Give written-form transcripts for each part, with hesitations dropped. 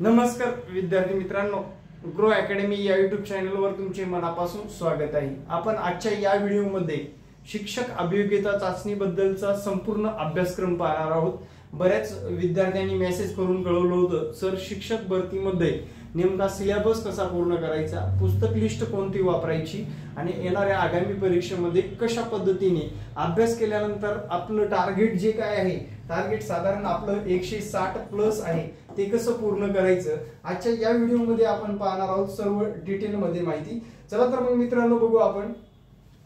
नमस्कार विद्यार्थी मित्रांनो, ग्रो अकॅडमी या यूट्यूब चॅनलवर तुमचे मनापासून स्वागत आहे। आपण आजच्या या व्हिडिओमध्ये शिक्षक अभियोग्यता चाचणीबद्दलचा संपूर्ण अभ्यासक्रम पाहणार आहोत। बऱ्याच विद्यार्थ्यांनी मेसेज करून कळवलं होतं, सर शिक्षक भरतीमध्ये नेमका सिलेबस कसा पूर्ण करायचा, पुस्तक लिस्ट कोणती वापरायची आणि येणाऱ्या आगामी परीक्षेमध्ये कशा पद्धतीने अभ्यास केल्यानंतर आपलं टार्गेट जे काय आहे, टार्गेट साधारण आपलं 160 प्लस आहे, ते कसं पूर्ण करायचं आजच्या या व्हिडिओमध्ये आपण पाहणार आहोत सर्व डिटेल मध्ये माहिती। चला तर मग मित्रांनो बघू आपण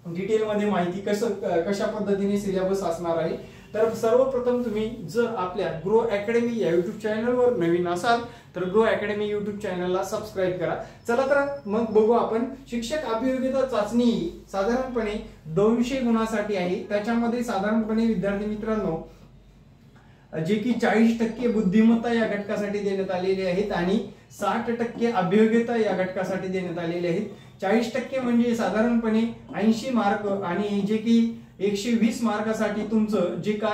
डिटेल मध्ये माहिती कशा पद्धतीने सिलेबस असणार आहे। तर सर्वप्रथम तुम्ही जर आपल्या ग्रो अकॅडमी या YouTube चॅनलवर नवीन असाल तर ग्रो अकॅडमी YouTube चॅनलला सबस्क्राइब करा। चला तर मग बघू आपण शिक्षक अभियोग्यता चाचणी साधारणपणे 200 गुणांसाठी आहे। त्याच्यामध्ये साधारणपणे विद्यार्थी मित्रांनो जे की 40% बुद्धिमत्ता या घटकासाठी देण्यात आलेले आहेत आणि 60% अभियोग्यता या घटकासाठी देण्यात आलेले आहेत। 40% म्हणजे साधारणपणे 80 मार्क आणि जे की 120 मार्कासाठी तुमचं जे का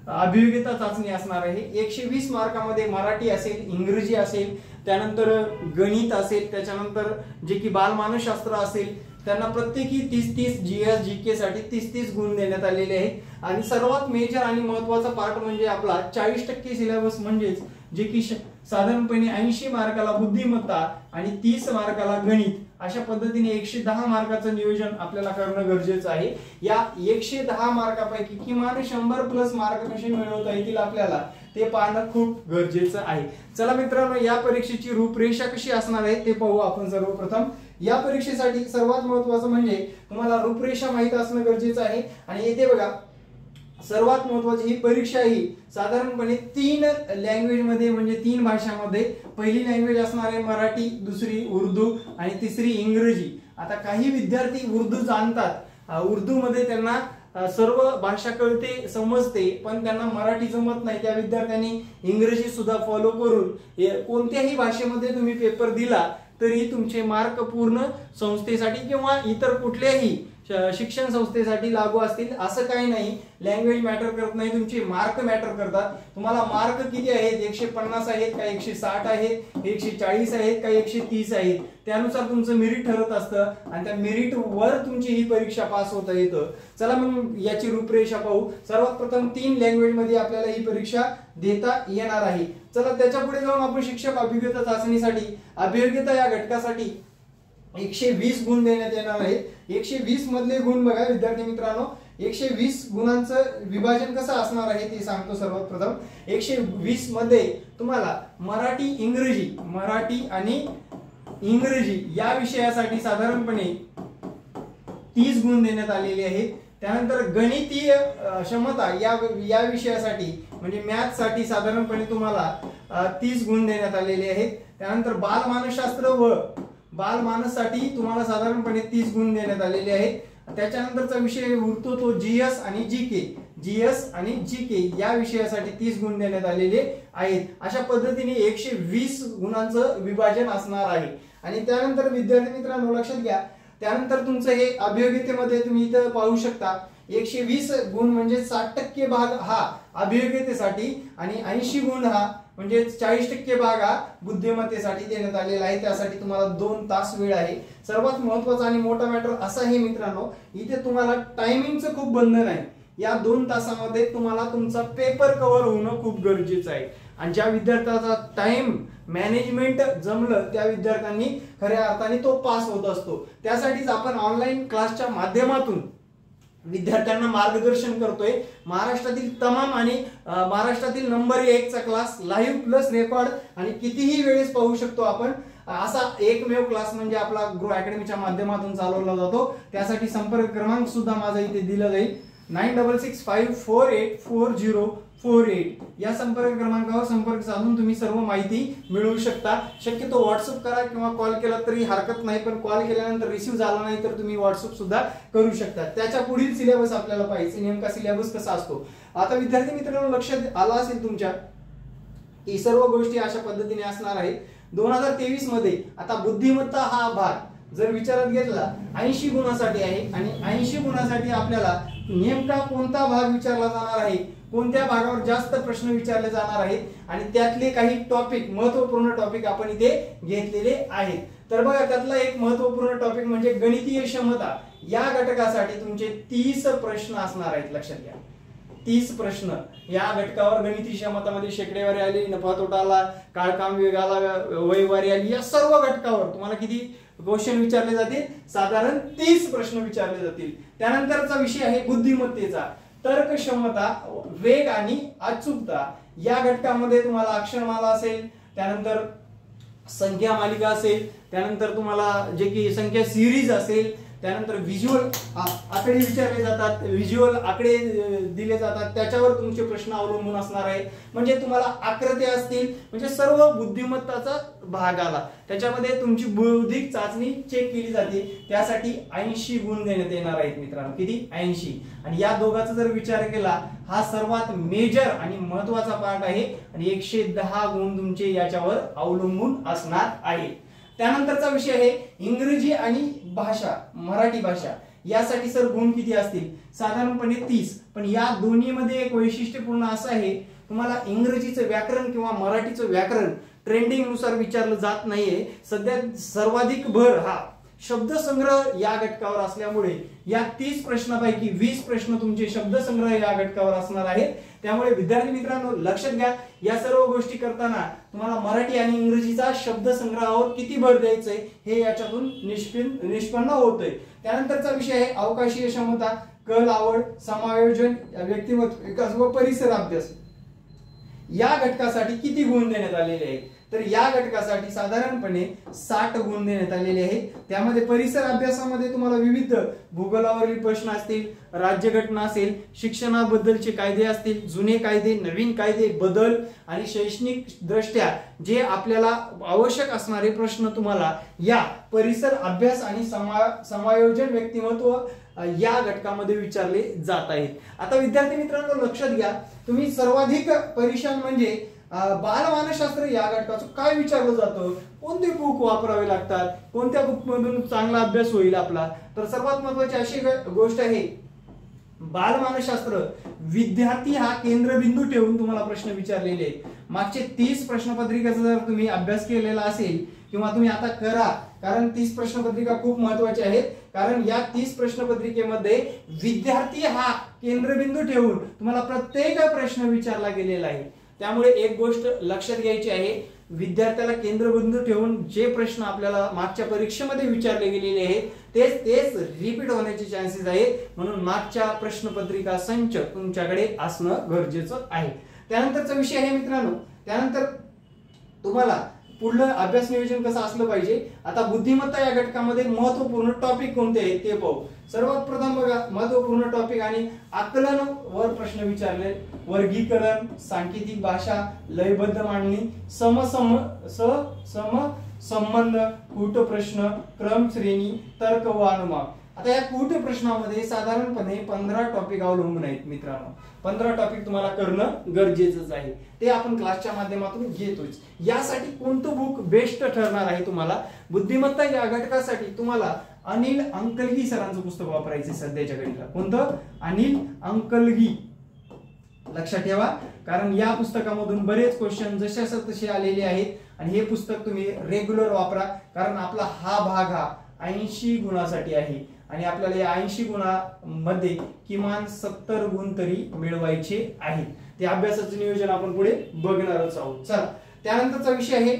अभियोग्यता चाचणी असणार आहे। 120 मार्कामध्ये मराठी असेल, इंग्रजी असेल, त्यानंतर गणित असेल, त्याच्यानंतर जे की बालमानसशास्त्र असेल, त्यांना प्रत्येकी 30-30 जीएस जीके साठी 30-30 गुण देण्यात आलेले आहेत। आणि सर्वात मेजर आणि महत्त्वाचा पार्ट म्हणजे आपला 40% सिलेबस म्हणजेच जे की साधारणपणे 80 मार्काला बुद्धिमत्ता आणि 30 मार्काला गणित, अशा पद्धतीने 110 मार्काचं नियोजन आपल्याला करणं गरजेचं आहे। या 110 मार्कापैकी किमान 100 प्लस मार्क कसे मिळवता येतील आपल्याला ते पाहणं खूप गरजेचं आहे। चला मित्रांनो, या परीक्षेची रूपरेषा कशी असणार आहे ते पाहू आपण। सर्वप्रथम या परीक्षेसाठी सर्वात महत्त्वाचं म्हणजे तुम्हाला रूपरेषा माहित असणं गरजेचं आहे। आणि येथे बघा, सर्वात महत्त्वाची ही परीक्षा ही साधारणपणे 3 लँग्वेज मध्ये म्हणजे 3 भाषांमध्ये, पहिली लँग्वेज असणार आहे मराठी, दुसरी उर्दू आणि तिसरी इंग्रजी। आता काही विद्यार्थी उर्दू जाणतात, उर्दू मध्ये त्यांना सर्व भाषा कळते, समजते, पण त्यांना मराठी जमत नाही, त्या विद्यार्थ्यांनी इंग्रजी सुद्धा फॉलो करून कोणत्याही भाषेमध्ये तुम्ही पेपर दिला तरी तुमचे मार्क पूर्ण संस्थेसाठी किंवा इतर कुठल्याही शिक्षण संस्थेसाठी लागू असतील असं काही नाही। लँग्वेज मॅटर करत नाही, तुमचे मार्क मॅटर करतात। तुम्हाला मार्क किती आहेत, 150 आहेत का 160 आहेत, 140 आहेत का 130 आहेत, त्यानुसार तुमचं मेरिट ठरत असतं आणि त्या मेरिट वर तुमची ही परीक्षा पास होता येतं। चला मग याची रूपरेषा पाहू। सर्वात प्रथम 3 लँग्वेज मध्ये आपल्याला ही परीक्षा देता येणार आहे। चला त्याच्या पुढे जाऊन आपण शिक्षक अभियोग्यता चाचणीसाठी अभियोग्यता या घटकासाठी 120 गुण देण्यात येणार आहे। 120 मधले गुण बघा विद्यार्थी मित्रांनो, 120 गुणांचं विभाजन कसं असणार आहे ते सांगतो। सर्वात प्रथम 120 मध्ये तुम्हाला मराठी आणि इंग्रजी या विषयासाठी साधारणपणे 30 गुण देण्यात आलेले आहेत। त्यानंतर गणितीय क्षमता या विषयासाठी म्हणजे मॅथ साठी साधारणपणे तुम्हाला 30 गुण देण्यात आलेले आहेत। त्यानंतर बालमानसशास्त्र व बालमानससाठी तुम्हाला साधारणपणे 30 गुण देण्यात आलेले आहेत। त्याच्यानंतरचा विषय उरतो तो जीएस आणि जीके या विषयासाठी 30 गुण देण्यात आलेले आहेत। अशा पद्धतीने 120 गुणांचं विभाजन असणार आहे। आणि त्यानंतर विद्यार्थी मित्रांनो लक्षात घ्या, त्यानंतर तुमचं हे अभियोग्यतेमध्ये तुम्ही इथं पाहू शकता 120 गुण म्हणजे 60% भाग हा अभियोग्यतेसाठी आणि 80 गुण हा म्हणजे 40% भाग हा बुद्धिमत्तेसाठी देण्यात आलेला आहे। त्यासाठी तुम्हाला 2 तास वेळ आहे। सर्वात महत्त्वाचा आणि मोठा मॅटर असा आहे मित्रांनो, इथे तुम्हाला टायमिंगचं खूप बंधन आहे। या 2 तासामध्ये तुम्हाला तुमचा पेपर कव्हर होणं खूप गरजेचं आहे। आणि ज्या विद्यार्थ्याचा टाइम मॅनेजमेंट जमलं त्या विद्यार्थ्यांनी खऱ्या अर्थाने तो पास होत असतो। त्यासाठीच आपण ऑनलाईन क्लासच्या माध्यमातून विद्यार्थ्यांना मार्गदर्शन करतोय। महाराष्ट्रातील तमाम आणि महाराष्ट्रातील नंबर 1 चा क्लास लाईव्ह प्लस रेकॉर्ड आणि कितीही वेळेस पाहू शकतो आपण, असा एकमेव क्लास म्हणजे आपला ग्रो अकॅडमीच्या माध्यमातून चालवला जातो। त्यासाठी संपर्क क्रमांक सुद्धा माझा इथे दिला जाईल, 9665484048 या संपर्क क्रमांकावर संपर्क साधून तुम्ही सर्व माहिती मिळवू शकता। शक्यतो व्हॉट्सअप करा किंवा कॉल केला तरी हरकत नाही, पण कॉल केल्यानंतर रिसीव्ह झाला नाही तर तुम्ही व्हॉट्सअप सुद्धा करू शकता। त्याच्या पुढील सिलेबस आपल्याला पाहिजे, नेमका सिलेबस कसा असतो। आता विद्यार्थी मित्रांनो लक्षात आला असेल तुमच्या की सर्व गोष्टी अशा पद्धतीने असणार आहेत। 2023 मध्ये आता बुद्धिमत्ता हा भाग जर विचारात घेतला 80 गुणांसाठी आहे आणि 80 गुणांसाठी आपल्याला नेमका कोणता भाग विचारला जाणार आहे, कोणत्या भागावर जास्त प्रश्न विचारले जाणार आहेत आणि त्यातले काही टॉपिक, महत्त्वपूर्ण टॉपिक आपण इथे घेतलेले आहेत. तर बघा, त्यातला एक महत्त्वपूर्ण टॉपिक म्हणजे गणितीय क्षमता. या घटकासाठी तुमचे 30 प्रश्न असणार आहेत. लक्षात घ्या, 30 प्रश्न या घटकावर. गणितीय क्षमतामध्ये शेकडेवारी आली, नफा तोटा आला, काळकाम वेग आला, वयवारी आली, या सर्व घटकावर तुम्हाला किती क्वेश्चन विचारले जातील? साधारण 30 प्रश्न विचारले जातील. त्यानंतरचा विषय आहे बुद्धिमत्तेचा. तर्क क्षमता, वेग आणि अचूकता. या घटकामध्ये तुम्हाला अक्षरमाला असेल, त्यानंतर संख्या मालिका असेल, त्यानंतर तुम्हाला जे की संख्या सिरीज असेल, त्यानंतर व्हिज्युअल आकडे विचारले जातात, व्हिज्युअल आकडे दिले जातात, त्याच्यावर तुमचे प्रश्न अवलंबून असणार आहे. म्हणजे तुम्हाला आकृत्या असतील, म्हणजे सर्व बुद्धिमत्ताचा भाग आला. त्याच्यामध्ये तुमची बौद्धिक चाचणी चेक केली जाते. त्यासाठी 80 गुण देण्यात येणार आहेत मित्रांनो. किती? 80. आणि या दोघांचा जर विचार केला, हा सर्वात मेजर आणि महत्वाचा पार्ट आहे आणि 110 गुण तुमचे याच्यावर अवलंबून असणार आहे. त्यानंतरचा विषय आहे इंग्रजी आणि भाषा, मराठी भाषा. यासाठी सर गुण किती असतील? साधारणपणे 30. पण या दोन्हीमध्ये एक वैशिष्ट्यपूर्ण असं आहे, तुम्हाला इंग्रजीचं व्याकरण किंवा मराठीचं व्याकरण ट्रेंडिंग नुसार विचारलं जात नाहीये. सध्या सर्वाधिक भर हा शब्दसंग्रह या घटकावर असल्यामुळे या 30 प्रश्नापैकी 20 प्रश्न तुमचे शब्दसंग्रह या घटकावर असणार आहेत. त्यामुळे विद्यार्थी मित्रांनो लक्षात घ्या, या सर्व गोष्टी करताना तुम्हाला मराठी आणि इंग्रजीचा शब्दसंग्रहावर किती भर द्यायचंय हे याच्यातून निष्पन्न होतंय. त्यानंतरचा विषय आहे अवकाशीय क्षमता, कल, आवड, समायोजन, व्यक्तिमत्व विकास व परिसर अभ्यास. या घटकासाठी किती गुण देण्यात आलेले आहेत? तर या घटकासाठी साधारणपणे 60 गुण देण्यात आलेले आहेत. त्यामध्ये परिसर अभ्यासामध्ये तुम्हाला विविध भूगोलावरील प्रश्न असतील, राज्यघटना असेल, शिक्षणाबद्दलचे कायदे असतील, जुने कायदे, नवीन कायदे, बदल आणि शैक्षणिक दृष्ट्या जे आपल्याला आवश्यक असणारे प्रश्न तुम्हाला या परिसर अभ्यास आणि समायोजन व्यक्तिमत्व या घटकामध्ये विचारले जात आहेत. आता विद्यार्थी मित्रांनो लक्षात घ्या, तुम्ही सर्वाधिक परीक्षण म्हणजे बालमानसशास्त्र या घटकाचं काय विचारलं जातं, कोणते बुक वापरावे लागतात, कोणत्या बुक मधून चांगला अभ्यास होईल आपला. तर सर्वात महत्त्वाची अशी गोष्ट आहे, बालमानसशास्त्र विद्यार्थी हा केंद्रबिंदू ठेवून तुम्हाला प्रश्न विचारलेले आहेत. मागचे 30 प्रश्नपत्रिकेचा जर तुम्ही अभ्यास केलेला असेल किंवा तुम्ही आता करा, कारण 30 प्रश्नपत्रिका खूप महत्वाच्या आहेत. कारण या 30 प्रश्नपत्रिकेमध्ये विद्यार्थी हा केंद्रबिंदू ठेवून तुम्हाला प्रत्येक प्रश्न विचारला गेलेला आहे. त्यामुळे एक गोष्ट लक्षात घ्यायची आहे, विद्यार्थ्याला केंद्रबिंदू ठेवून जे प्रश्न आपल्याला मागच्या परीक्षेमध्ये विचारले गेलेले आहेत तेच रिपीट होण्याचे चान्सेस आहेत. म्हणून मागच्या प्रश्नपत्रिका संच तुमच्याकडे असणं गरजेचं आहे. त्यानंतरचा विषय आहे मित्रांनो, त्यानंतर तुम्हाला पुढलं अभ्यास नियोजन कसं असलं पाहिजे. आता बुद्धिमत्ता या घटकामध्ये महत्त्वपूर्ण टॉपिक कोणते आहेत ते पाहू. सर्वात प्रथम बघा, महत्त्वपूर्ण टॉपिक आणि आकलन वर प्रश्न विचारले. वर्गीकरण, सांकेतिक भाषा, लयबद्ध मांडणी, संबंध, कूट प्रश्न, क्रम श्रेणी, तर्क व अनुमान. आता या कूट प्रश्नामध्ये साधारणपणे 15 टॉपिक अवलंबून आहेत मित्रांनो. 15 टॉपिक तुम्हाला करणं गरजेचंच आहे. ते आपण क्लासच्या माध्यमातून घेतोच. यासाठी कोणतं बुक बेस्ट ठरणार आहे तुम्हाला? बुद्धिमत्ता या घटकासाठी तुम्हाला अनिल अंकलगी सरांचं पुस्तक वापरायचं सध्याच्या घडीला. कोणतं? अनिल अंकलगी. लक्षात ठेवा, कारण या पुस्तकामधून बरेच क्वेश्चन जसे तसे आलेले आहेत आणि हे पुस्तक तुम्ही रेग्युलर वापरा. कारण आपला हा भाग हा 80 गुणासाठी आहे आणि आपल्याला या 80 गुणांमध्ये किमान 70 गुण तरी मिळवायचे आहेत. ते अभ्यासाचं नियोजन आपण पुढे बघणारच आहोत. चला, त्यानंतरचा विषय आहे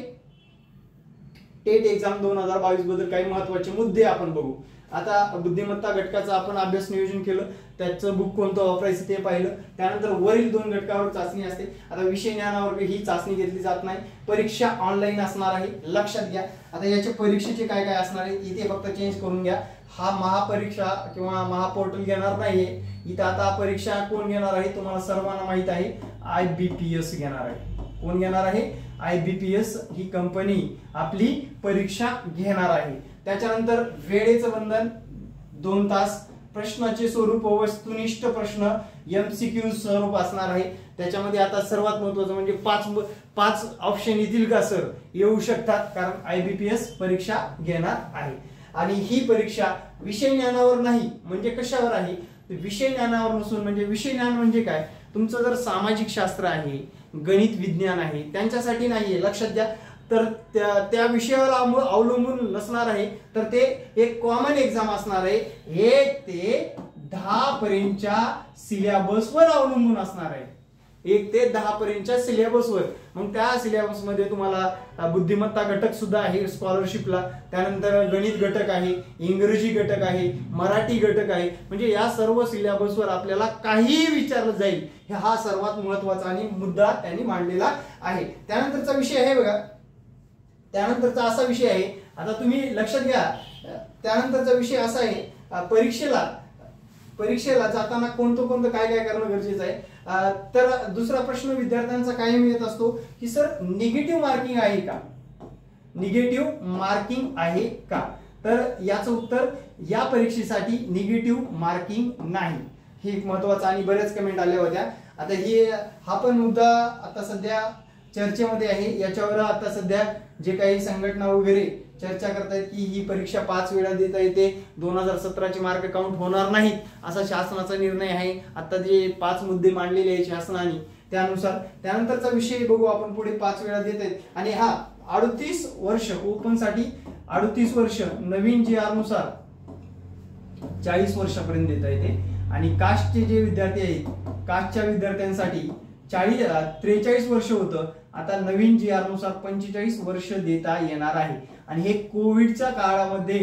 टेट एक्झाम 2022 बद्दल काही महत्त्वाचे मुद्दे आपण बघू. आता बुद्धिमत्ता घटकाचा आपण अभ्यास नियोजन केलं, त्याचं बुक कोणतं वापरायचं ते पाहिलं. त्यानंतर वरील 2 घटकावर चाचणी असते. आता विषय ज्ञानावर ही चाचणी घेतली जात नाही. परीक्षा ऑनलाईन असणार आहे, लक्षात घ्या. आता याच्या परीक्षेचे काय काय असणार आहे इथे फक्त चेंज करून घ्या. हा महापरीक्षा किंवा महापोर्टल घेणार नाहीये इथं. आता परीक्षा कोण घेणार आहे तुम्हाला सर्वांना माहित आहे, IBPS घेणार आहे. कोण घेणार आहे? IBPS ही कंपनी आपली परीक्षा घेणार आहे. त्याच्यानंतर वेळेचं बंधन 2 तास, प्रश्नाचे स्वरूप वस्तुनिष्ठ प्रश्न MCQ स्वरूप असणार आहे. त्याच्यामध्ये आता सर्वात महत्त्वाचं म्हणजे 5 ऑप्शन येतील का सर? येऊ शकतात, कारण IBPS परीक्षा घेणार आहे. आणि ही परीक्षा विषय ज्ञानावर नाही, म्हणजे कशावर आहे? विषय ज्ञानावर नसून, म्हणजे विषय ज्ञान म्हणजे काय, तुमचं जर सामाजिक शास्त्र आहे, गणित विज्ञान आहे, त्यांच्यासाठी नाहीये, लक्षात द्या. तर त्या विषयावर अवलंबून नसणार आहे, तर ते एक कॉमन एक्झाम असणार आहे. 1 ते 10 पर्यंतच्या सिलेबसवर अवलंबून असणार आहे. 1 ते 10 पर्यंतच्या सिलेबसवर. मग त्या सिलेबसमध्ये तुम्हाला बुद्धिमत्ता घटक सुद्धा आहे स्कॉलरशिपला, त्यानंतर गणित घटक आहे, इंग्रजी घटक आहे, मराठी घटक आहे. म्हणजे या सर्व सिलेबसवर आपल्याला काहीही विचारलं जाईल, हा सर्वात महत्वाचा आणि मुद्दा त्यांनी मांडलेला आहे. त्यानंतरचा विषय आहे बघा, त्यानंतरचा असा विषय आहे, आता तुम्ही लक्षात घ्या, त्यानंतरचा विषय असा आहे, परीक्षेला जाताना कोणतं काय करणं गरजेचं आहे. तर दुसरा प्रश्न विद्यार्थ्यांचा कायम येत असतो की सर निगेटिव्ह मार्किंग आहे का, निगेटिव्ह मार्किंग आहे का. तर याचं उत्तर, या परीक्षेसाठी निगेटिव्ह मार्किंग नाही. हे एक महत्वाचं, आणि बऱ्याच कमेंट आल्या होत्या. आता हा पण मुद्दा आता सध्या चर्चेमध्ये आहे. याच्यावर आता सध्या जे काही संघटना वगैरे चर्चा करतायत की ही परीक्षा 5 वेळा देता येते, 2017चे मार्क काउंट होणार नाहीत, असा शासनाचा निर्णय आहे. आता जे 5 मुद्दे मांडलेले आहेत शासनाने त्यानुसार. त्यानंतरचा विषय बघू आपण पुढे, 5 वेळा देत आहेत. आणि 38 वर्ष ओपन साठी 38 वर्ष, नवीन GR नुसार 40 वर्षापर्यंत देता येते. आणि कास्टचे जे विद्यार्थी आहेत, कास्टच्या विद्यार्थ्यांसाठी 43 वर्ष होतं, आता नवीन GR नुसार 45 वर्ष देता येणार आहे. आणि हे कोविडच्या काळामध्ये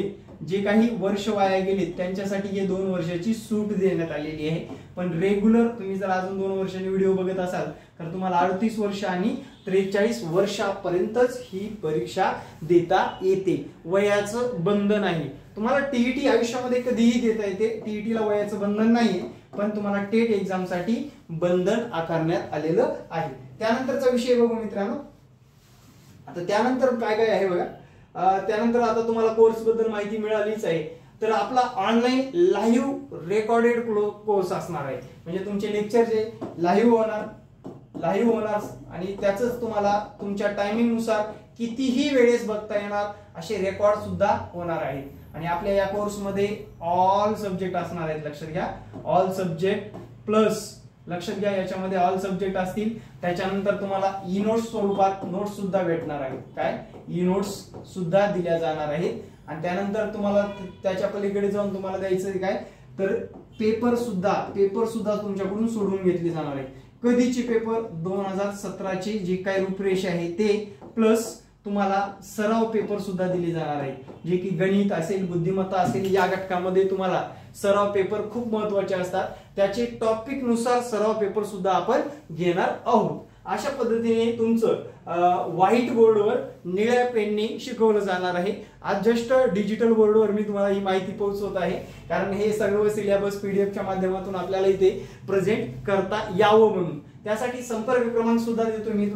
जे काही वर्ष वाया गेले त्यांच्यासाठी हे 2 वर्षाची सूट देण्यात आलेली आहे. पण रेग्युलर तुम्ही जर अजून 2 वर्षांनी व्हिडिओ बघत असाल तर तुम्हाला 38 वर्ष आणि 43 वर्षापर्यंतच ही परीक्षा देता येते. वयाचं बंधन आहे. तुम्हाला TET आयुष्यामध्ये कधीही देता येते, TETला वयाचं बंधन नाहीये, पण तुम्हाला टेट एक्झाम साठी बंधन आकारण्यात आलेलं आहे. त्यानंतरचा विषय बघू मित्रांनो. आता त्यानंतर काय आहे बघा, त्यानंतर आता तुम्हाला कोर्स बद्दल माहिती मिळालीच आहे. तर आपला ऑनलाईन लाईव्ह रेकॉर्डेड कोर्स असणार आहे. म्हणजे तुमचे लेक्चर जे लाईव्ह होणार आणि त्याच तुम्हाला तुमच्या टायमिंग नुसार कितीही वेळेस बघता येणार असे रेकॉर्ड सुद्धा होणार आहेत. आणि आपल्या या कोर्स मध्ये ऑल सब्जेक्ट असणार आहेत. लक्षात घ्या, ऑल सब्जेक्ट प्लस, लक्षात घ्या याच्यामध्ये ऑल सब्जेक्ट असतील. त्याच्यानंतर तुम्हाला ई नोट्स स्वरूपात नोट्स सुद्धा भेटणार आहेत. काय, ई नोट्स सुद्धा दिल्या जाणार आहेत. आणि त्यानंतर तुम्हाला त्याच्या पलीकडे जाऊन तुम्हाला द्यायचं काय, तर पेपर सुद्धा तुमच्याकडून सोडून घेतले जाणार आहे. कधीचे पेपर, 2017ची जी काही रूपरेषा आहे ते, प्लस तुम्हाला सराव पेपर सुद्धा दिले जाणार आहे, जे की गणित असेल, बुद्धिमत्ता असेल, या घटकामध्ये तुम्हाला सराव पेपर खूप महत्वाचे असतात. त्याचे टॉपिक नुसार सराव पेपर सुद्धा आपण घेणार आहोत. अशा पद्धतीने तुमचं व्हाईट बोर्डवर निळ्या पेनने शिकवलं जाणार आहे. आज जस्ट डिजिटल बोर्डवर मी तुम्हाला ही माहिती पोहोचवत आहे, कारण हे सर्व सिलेबस PDF च्या माध्यमातून आपल्याला इथे प्रेझेंट करता यावं म्हणून. त्यासाठी संपर्क क्रमांक सुद्धा देतो मी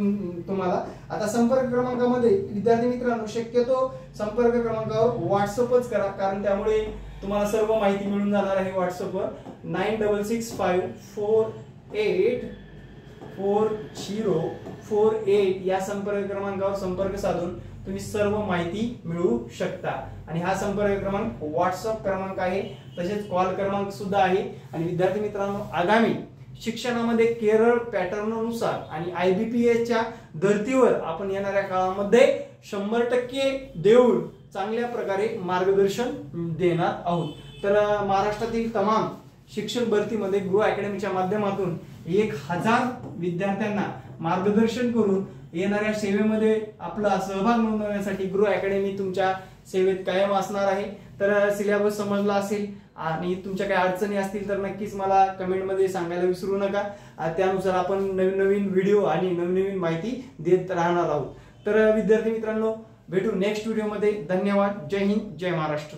तुम्हाला. आता संपर्क क्रमांकामध्ये विद्यार्थी मित्रांनो शक्यतो संपर्क क्रमांकावर व्हॉट्सअपच करा, कारण त्यामुळे तुम्हाला सर्व माहिती मिळून जाणार आहे व्हॉट्सअपवर. 9665484048 या संपर्क क्रमांकावर संपर्क साधून तुम्ही सर्व माहिती मिळवू शकता. आणि हा संपर्क क्रमांक व्हॉट्सअप क्रमांक आहे, तसेच कॉल क्रमांक सुद्धा आहे. आणि विद्यार्थी मित्रांनो, आगामी शिक्षणामध्ये केरळ पॅटर्ननुसार आणि IBPS च्या धर्तीवर आपण येणाऱ्या काळामध्ये 100% देऊन चांगल्या प्रकारे मार्गदर्शन देणार आहोत. तर महाराष्ट्रातील तमाम शिक्षण भरतीमध्ये गृह अकॅडमीच्या माध्यमातून 1000 विद्यार्थ्यांना मार्गदर्शन करून येणाऱ्या सेवेमध्ये आपला सहभाग नोंदवण्यासाठी गृह अकॅडमी तुमच्या सेवेत कायम असणार आहे. तर सिलेबस समजला असेल आणि तुमच्या काही अडचणी असतील तर नक्कीच मला कमेंटमध्ये सांगायला विसरू नका. त्यानुसार आपण नवीन व्हिडिओ आणि नवीन माहिती देत राहणार आहोत. तर विद्यार्थी मित्रांनो, भेटू नेक्स्ट व्हिडिओमध्ये. धन्यवाद. जय हिंद, जय महाराष्ट्र.